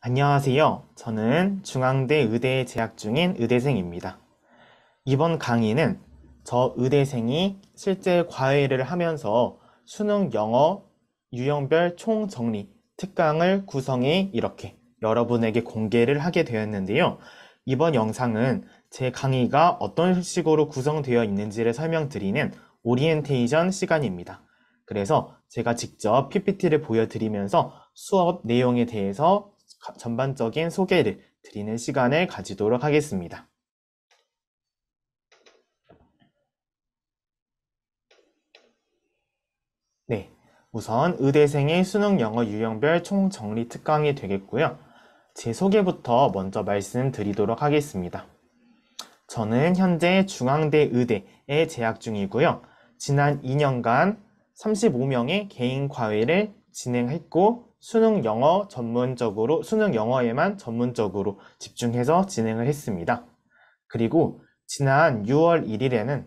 안녕하세요. 저는 중앙대 의대에 재학 중인 의대생입니다. 이번 강의는 저 의대생이 실제 과외를 하면서 수능 영어 유형별 총정리 특강을 구성해 이렇게 여러분에게 공개를 하게 되었는데요. 이번 영상은 제 강의가 어떤 식으로 구성되어 있는지를 설명드리는 오리엔테이션 시간입니다. 그래서 제가 직접 PPT를 보여드리면서 수업 내용에 대해서 전반적인 소개를 드리는 시간을 가지도록 하겠습니다. 네, 우선 의대생의 수능 영어 유형별 총정리 특강이 되겠고요. 제 소개부터 먼저 말씀드리도록 하겠습니다. 저는 현재 중앙대 의대에 재학 중이고요. 지난 2년간 35명의 개인 과외를 진행했고 수능 영어에만 전문적으로 집중해서 진행을 했습니다. 그리고 지난 6월 1일에는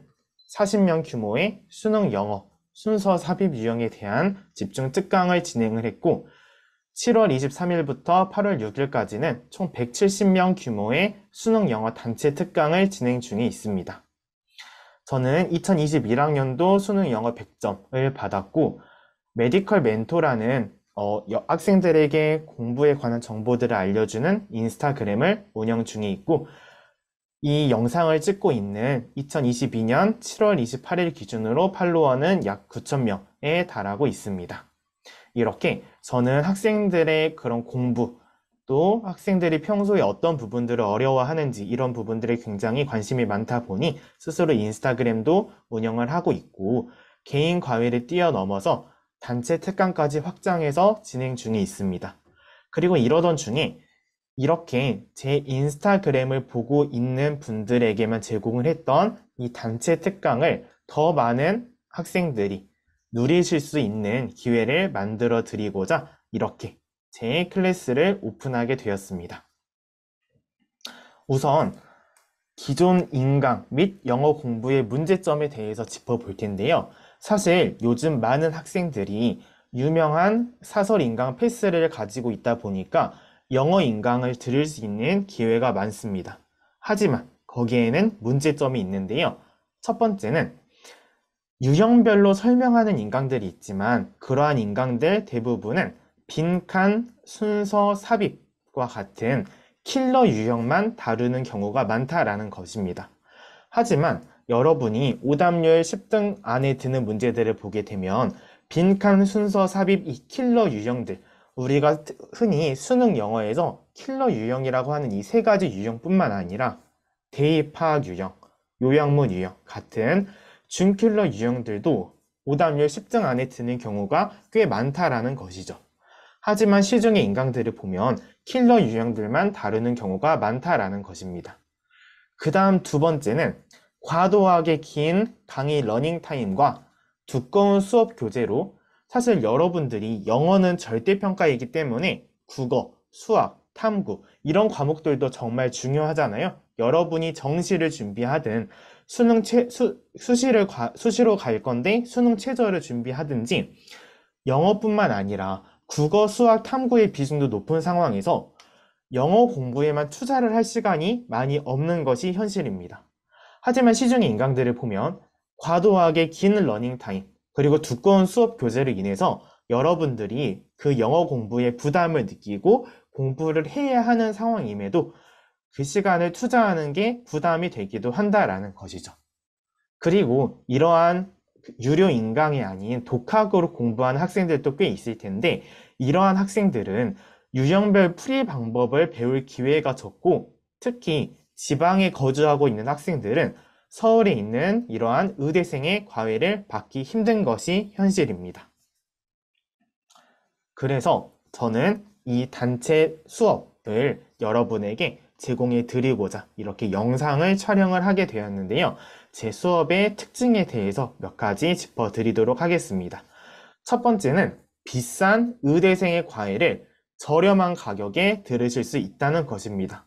40명 규모의 수능 영어 순서 삽입 유형에 대한 집중 특강을 진행을 했고 7월 23일부터 8월 6일까지는 총 170명 규모의 수능 영어 단체 특강을 진행 중에 있습니다. 저는 2021학년도 수능 영어 100점을 받았고 메디컬 멘토라는 학생들에게 공부에 관한 정보들을 알려주는 인스타그램을 운영 중에 있고 이 영상을 찍고 있는 2022년 7월 28일 기준으로 팔로워는 약 9,000명에 달하고 있습니다. 이렇게 저는 학생들의 그런 공부, 또 학생들이 평소에 어떤 부분들을 어려워하는지 이런 부분들에 굉장히 관심이 많다 보니 스스로 인스타그램도 운영을 하고 있고 개인 과외를 뛰어넘어서 단체 특강까지 확장해서 진행 중에 있습니다. 그리고 이러던 중에 이렇게 제 인스타그램을 보고 있는 분들에게만 제공을 했던 이 단체 특강을 더 많은 학생들이 누리실 수 있는 기회를 만들어 드리고자 이렇게 제 클래스를 오픈하게 되었습니다. 우선 기존 인강 및 영어 공부의 문제점에 대해서 짚어볼 텐데요. 사실 요즘 많은 학생들이 유명한 사설 인강 패스를 가지고 있다 보니까 영어 인강을 들을 수 있는 기회가 많습니다. 하지만 거기에는 문제점이 있는데요. 첫 번째는 유형별로 설명하는 인강들이 있지만 그러한 인강들 대부분은 빈칸 순서 삽입과 같은 킬러 유형만 다루는 경우가 많다라는 것입니다. 하지만 여러분이 오답률 10등 안에 드는 문제들을 보게 되면 빈칸 순서 삽입 이 킬러 유형들, 우리가 흔히 수능 영어에서 킬러 유형이라고 하는 이 세 가지 유형뿐만 아니라 대입 파악 유형, 요약문 유형 같은 준킬러 유형들도 오답률 10등 안에 드는 경우가 꽤 많다라는 것이죠. 하지만 시중의 인강들을 보면 킬러 유형들만 다루는 경우가 많다라는 것입니다. 그 다음 두 번째는 과도하게 긴 강의 러닝타임과 두꺼운 수업 교재로 사실 여러분들이 영어는 절대평가이기 때문에 국어, 수학, 탐구 이런 과목들도 정말 중요하잖아요. 여러분이 정시를 준비하든 수시로 갈 건데 수능 최저를 준비하든지 영어뿐만 아니라 국어, 수학, 탐구의 비중도 높은 상황에서 영어 공부에만 투자를 할 시간이 많이 없는 것이 현실입니다. 하지만 시중의 인강들을 보면 과도하게 긴 러닝타임 그리고 두꺼운 수업 교재로 인해서 여러분들이 그 영어 공부에 부담을 느끼고 공부를 해야 하는 상황임에도 그 시간을 투자하는 게 부담이 되기도 한다라는 것이죠. 그리고 이러한 유료 인강이 아닌 독학으로 공부하는 학생들도 꽤 있을 텐데 이러한 학생들은 유형별 풀이 방법을 배울 기회가 적고 특히 지방에 거주하고 있는 학생들은 서울에 있는 이러한 의대생의 과외를 받기 힘든 것이 현실입니다. 그래서 저는 이 단체 수업을 여러분에게 제공해 드리고자 이렇게 영상을 촬영을 하게 되었는데요. 제 수업의 특징에 대해서 몇 가지 짚어 드리도록 하겠습니다. 첫 번째는 비싼 의대생의 과외를 저렴한 가격에 들으실 수 있다는 것입니다.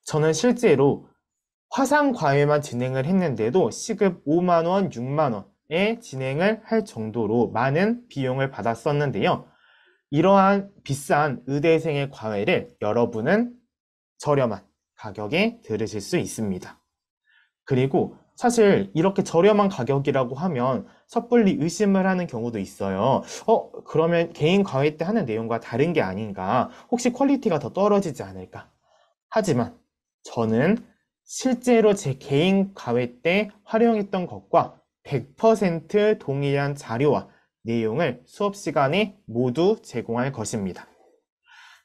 저는 실제로 화상 과외만 진행을 했는데도 시급 5만원, 6만원에 진행을 할 정도로 많은 비용을 받았었는데요. 이러한 비싼 의대생의 과외를 여러분은 저렴한 가격에 들으실 수 있습니다. 그리고 사실 이렇게 저렴한 가격이라고 하면 섣불리 의심을 하는 경우도 있어요. 그러면 개인 과외 때 하는 내용과 다른 게 아닌가? 혹시 퀄리티가 더 떨어지지 않을까? 하지만 저는 실제로 제 개인 과외 때 활용했던 것과 100% 동일한 자료와 내용을 수업 시간에 모두 제공할 것입니다.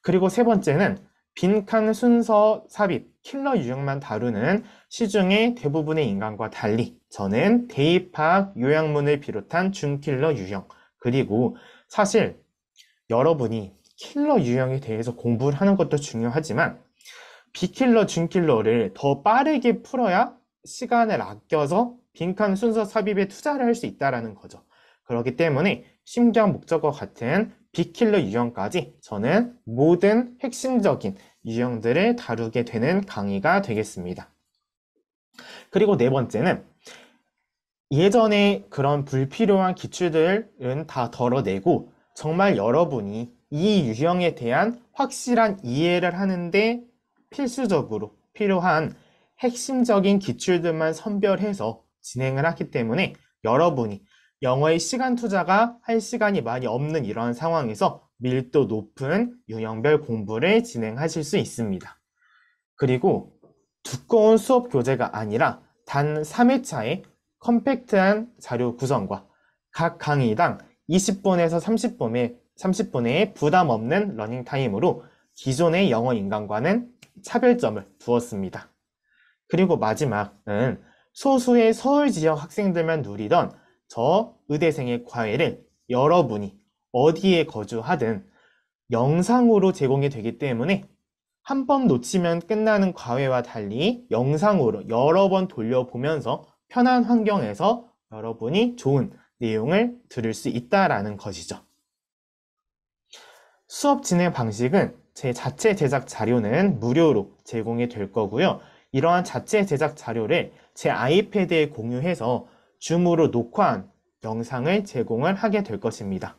그리고 세 번째는 빈칸 순서 삽입, 킬러 유형만 다루는 시중의 대부분의 인강과 달리 저는 대입학 요약문을 비롯한 준킬러 유형, 그리고 사실 여러분이 킬러 유형에 대해서 공부를 하는 것도 중요하지만 비킬러, 준킬러를 더 빠르게 풀어야 시간을 아껴서 빈칸 순서 삽입에 투자를 할 수 있다는 거죠. 그렇기 때문에 심경 목적어 같은 비킬러 유형까지 저는 모든 핵심적인 유형들을 다루게 되는 강의가 되겠습니다. 그리고 네 번째는 예전에 그런 불필요한 기출들은 다 덜어내고 정말 여러분이 이 유형에 대한 확실한 이해를 하는데 필수적으로 필요한 핵심적인 기출들만 선별해서 진행을 하기 때문에 여러분이 영어의 시간 투자가 할 시간이 많이 없는 이러한 상황에서 밀도 높은 유형별 공부를 진행하실 수 있습니다. 그리고 두꺼운 수업 교재가 아니라 단 3회차의 컴팩트한 자료 구성과 각 강의당 20분에서 30분의 부담 없는 러닝 타임으로 기존의 영어 인강과는 차별점을 두었습니다. 그리고 마지막은 소수의 서울 지역 학생들만 누리던 저 의대생의 과외를 여러분이 어디에 거주하든 영상으로 제공이 되기 때문에 한 번 놓치면 끝나는 과외와 달리 영상으로 여러 번 돌려보면서 편한 환경에서 여러분이 좋은 내용을 들을 수 있다는 것이죠. 수업 진행 방식은 제 자체 제작 자료는 무료로 제공이 될 거고요. 이러한 자체 제작 자료를 제 아이패드에 공유해서 줌으로 녹화한 영상을 제공을 하게 될 것입니다.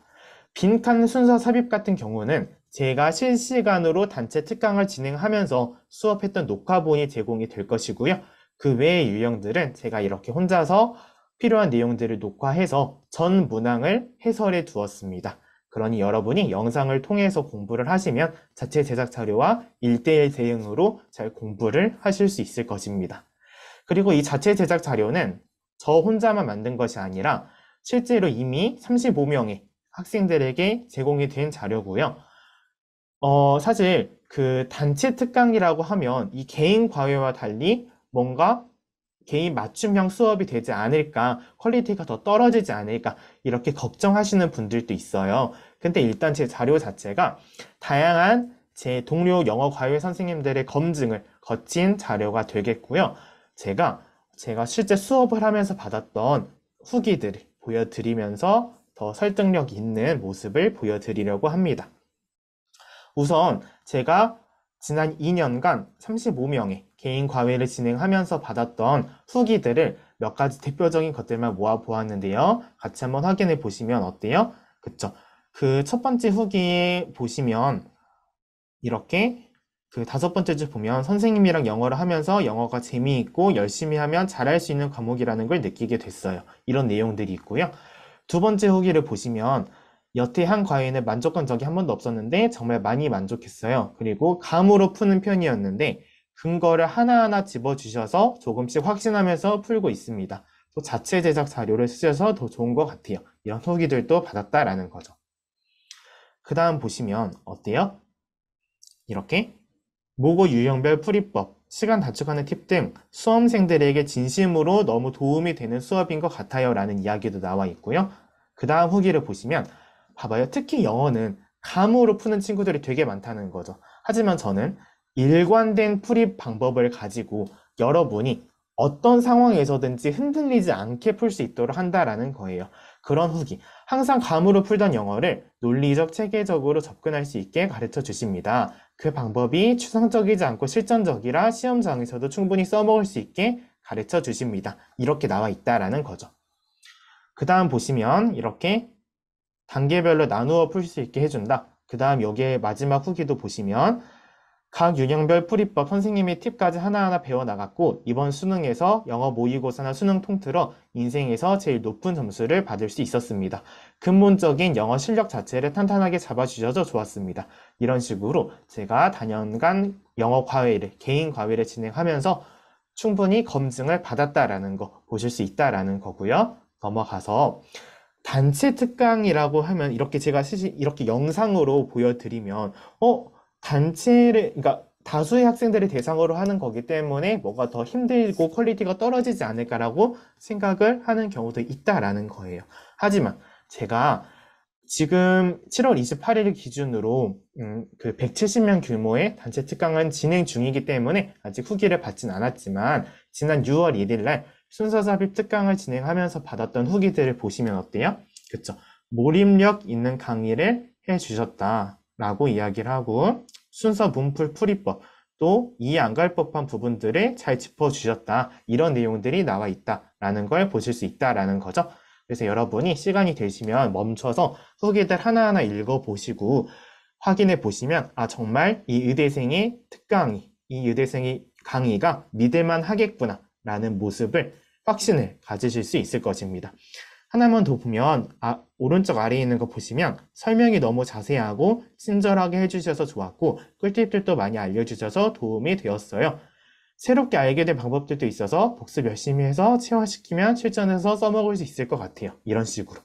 빈칸 순서 삽입 같은 경우는 제가 실시간으로 단체 특강을 진행하면서 수업했던 녹화본이 제공이 될 것이고요. 그 외의 유형들은 제가 이렇게 혼자서 필요한 내용들을 녹화해서 전 문항을 해설해 두었습니다. 그러니 여러분이 영상을 통해서 공부를 하시면 자체 제작 자료와 1:1 대응으로 잘 공부를 하실 수 있을 것입니다. 그리고 이 자체 제작 자료는 저 혼자만 만든 것이 아니라 실제로 이미 35명의 학생들에게 제공이 된 자료고요. 사실 그 단체 특강이라고 하면 이 개인 과외와 달리 뭔가 개인 맞춤형 수업이 되지 않을까, 퀄리티가 더 떨어지지 않을까 이렇게 걱정하시는 분들도 있어요. 근데 일단 제 자료 자체가 다양한 제 동료 영어 과외 선생님들의 검증을 거친 자료가 되겠고요. 제가 실제 수업을 하면서 받았던 후기들을 보여드리면서 더 설득력 있는 모습을 보여드리려고 합니다. 우선 제가 지난 2년간 35명의 개인 과외를 진행하면서 받았던 후기들을 몇 가지 대표적인 것들만 모아 보았는데요. 같이 한번 확인해 보시면 어때요? 그쵸? 그 첫 번째 후기에 보시면 이렇게 그 5번째 줄 보면 선생님이랑 영어를 하면서 영어가 재미있고 열심히 하면 잘할 수 있는 과목이라는 걸 느끼게 됐어요. 이런 내용들이 있고요. 두 번째 후기를 보시면 여태 한 과외는 만족한 적이 한 번도 없었는데 정말 많이 만족했어요. 그리고 감으로 푸는 편이었는데 근거를 하나하나 집어주셔서 조금씩 확신하면서 풀고 있습니다. 또 자체 제작 자료를 쓰셔서 더 좋은 것 같아요. 이런 후기들도 받았다라는 거죠. 그 다음 보시면 어때요? 이렇게 모고 유형별 풀이법, 시간 단축하는 팁 등 수험생들에게 진심으로 너무 도움이 되는 수업인 것 같아요 라는 이야기도 나와 있고요. 그 다음 후기를 보시면 봐봐요. 특히 영어는 감으로 푸는 친구들이 되게 많다는 거죠. 하지만 저는 일관된 풀이 방법을 가지고 여러분이 어떤 상황에서든지 흔들리지 않게 풀 수 있도록 한다라는 거예요. 그런 후기. 항상 감으로 풀던 영어를 논리적, 체계적으로 접근할 수 있게 가르쳐 주십니다. 그 방법이 추상적이지 않고 실전적이라 시험장에서도 충분히 써먹을 수 있게 가르쳐 주십니다. 이렇게 나와 있다라는 거죠. 그 다음 보시면 이렇게 단계별로 나누어 풀 수 있게 해준다. 그 다음 여기에 마지막 후기도 보시면 각 유형별 풀이법 선생님의 팁까지 하나하나 배워나갔고 이번 수능에서 영어 모의고사나 수능 통틀어 인생에서 제일 높은 점수를 받을 수 있었습니다. 근본적인 영어 실력 자체를 탄탄하게 잡아주셔서 좋았습니다. 이런 식으로 제가 단연간 영어 과외를, 개인 과외를 진행하면서 충분히 검증을 받았다라는 거 보실 수 있다라는 거고요. 넘어가서 단체 특강이라고 하면 이렇게 제가 이렇게 영상으로 보여드리면 단체를, 그러니까 다수의 학생들을 대상으로 하는 거기 때문에 뭐가 더 힘들고 퀄리티가 떨어지지 않을까라고 생각을 하는 경우도 있다라는 거예요. 하지만 제가 지금 7월 28일 기준으로 그 170명 규모의 단체 특강은 진행 중이기 때문에 아직 후기를 받진 않았지만 지난 6월 1일 날 순서 삽입 특강을 진행하면서 받았던 후기들을 보시면 어때요? 그쵸? 몰입력 있는 강의를 해주셨다라고 이야기를 하고 순서 문풀 풀이법 또 이해 안 갈 법한 부분들을 잘 짚어주셨다. 이런 내용들이 나와 있다라는 걸 보실 수 있다라는 거죠. 그래서 여러분이 시간이 되시면 멈춰서 후기들 하나하나 읽어보시고 확인해 보시면 정말 이 의대생의 특강이, 이 의대생의 강의가 믿을만 하겠구나 라는 모습을 확신을 가지실 수 있을 것입니다. 하나만 더 보면 오른쪽 아래에 있는 거 보시면 설명이 너무 자세하고 친절하게 해주셔서 좋았고 꿀팁들도 많이 알려주셔서 도움이 되었어요. 새롭게 알게 된 방법들도 있어서 복습 열심히 해서 체화시키면 실전에서 써먹을 수 있을 것 같아요. 이런 식으로.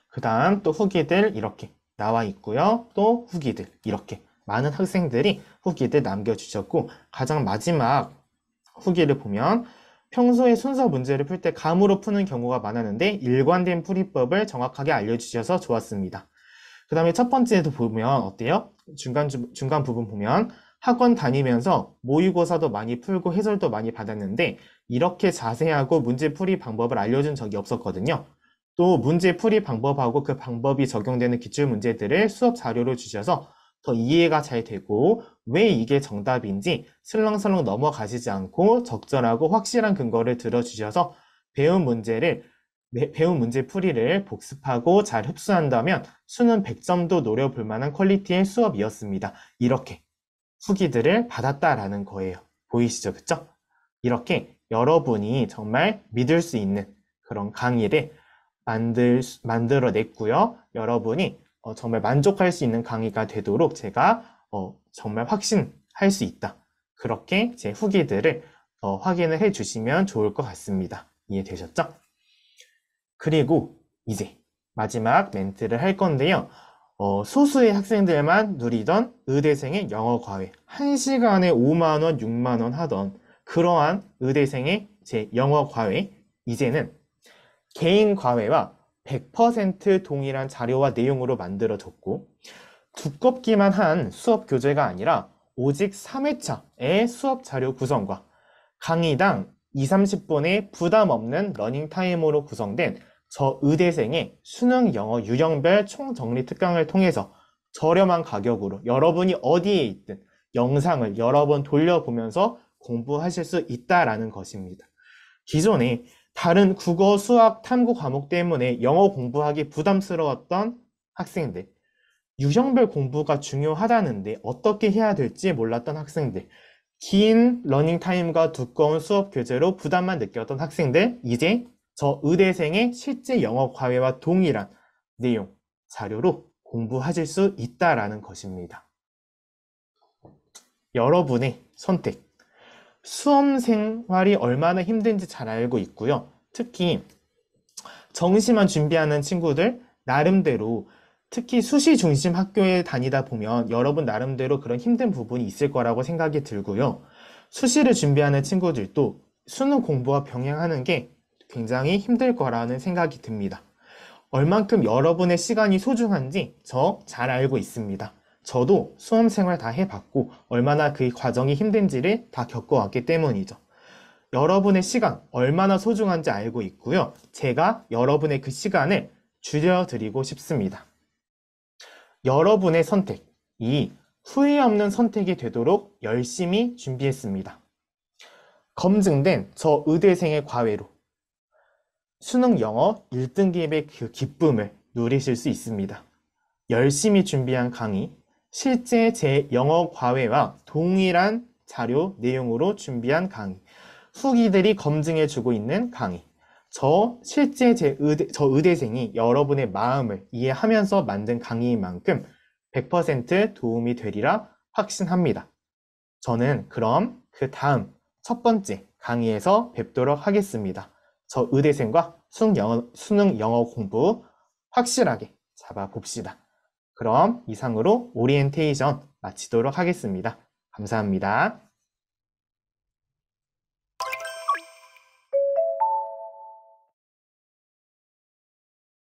그 다음 또 후기들 이렇게 나와 있고요. 또 후기들 이렇게 많은 학생들이 후기들 남겨주셨고 가장 마지막 후기를 보면 평소에 순서 문제를 풀 때 감으로 푸는 경우가 많았는데 일관된 풀이법을 정확하게 알려주셔서 좋았습니다. 그 다음에 첫 번째도 보면 어때요? 중간 부분 보면 학원 다니면서 모의고사도 많이 풀고 해설도 많이 받았는데 이렇게 자세하고 문제풀이 방법을 알려준 적이 없었거든요. 또 문제풀이 방법하고 그 방법이 적용되는 기출문제들을 수업 자료로 주셔서 더 이해가 잘 되고 왜 이게 정답인지 슬렁슬렁 넘어가시지 않고 적절하고 확실한 근거를 들어주셔서 배운 문제풀이를 복습하고 잘 흡수한다면 수능 100점도 노려볼 만한 퀄리티의 수업이었습니다. 이렇게 후기들을 받았다라는 거예요. 보이시죠? 그쵸? 이렇게 여러분이 정말 믿을 수 있는 그런 강의를 만들어냈고요. 여러분이 정말 만족할 수 있는 강의가 되도록 제가 정말 확신할 수 있다. 그렇게 제 후기들을 확인을 해주시면 좋을 것 같습니다. 이해되셨죠? 그리고 이제 마지막 멘트를 할 건데요. 소수의 학생들만 누리던 의대생의 영어 과외 1시간에 5만원, 6만원 하던 그러한 의대생의 제 영어 과외 이제는 개인 과외와 100% 동일한 자료와 내용으로 만들어졌고 두껍기만 한 수업 교재가 아니라 오직 3회차의 수업 자료 구성과 강의당 20-30분의 부담 없는 러닝타임으로 구성된 저 의대생의 수능 영어 유형별 총정리 특강을 통해서 저렴한 가격으로 여러분이 어디에 있든 영상을 여러 번 돌려보면서 공부하실 수 있다라는 것입니다. 기존에 다른 국어, 수학, 탐구 과목 때문에 영어 공부하기 부담스러웠던 학생들, 유형별 공부가 중요하다는데 어떻게 해야 될지 몰랐던 학생들, 긴 러닝타임과 두꺼운 수업 교재로 부담만 느꼈던 학생들, 이제 저 의대생의 실제 영어 과외와 동일한 내용, 자료로 공부하실 수 있다라는 것입니다. 여러분의 선택. 수험 생활이 얼마나 힘든지 잘 알고 있고요. 특히 정시만 준비하는 친구들 나름대로 특히 수시 중심 학교에 다니다 보면 여러분 나름대로 그런 힘든 부분이 있을 거라고 생각이 들고요. 수시를 준비하는 친구들도 수능 공부와 병행하는 게 굉장히 힘들 거라는 생각이 듭니다. 얼만큼 여러분의 시간이 소중한지 저 잘 알고 있습니다. 저도 수험 생활 다 해봤고 얼마나 그 과정이 힘든지를 다 겪어왔기 때문이죠. 여러분의 시간 얼마나 소중한지 알고 있고요. 제가 여러분의 그 시간을 줄여드리고 싶습니다. 여러분의 선택이 후회 없는 선택이 되도록 열심히 준비했습니다. 검증된 저 의대생의 과외로 수능 영어 1등급의 그 기쁨을 누리실 수 있습니다. 열심히 준비한 강의, 실제 제 영어 과외와 동일한 자료 내용으로 준비한 강의, 후기들이 검증해주고 있는 강의, 실제 저 의대생이 여러분의 마음을 이해하면서 만든 강의인 만큼 100% 도움이 되리라 확신합니다. 저는 그럼 그 다음 첫 번째 강의에서 뵙도록 하겠습니다. 저 의대생과 수능 영어 공부 확실하게 잡아봅시다. 그럼 이상으로 오리엔테이션 마치도록 하겠습니다. 감사합니다.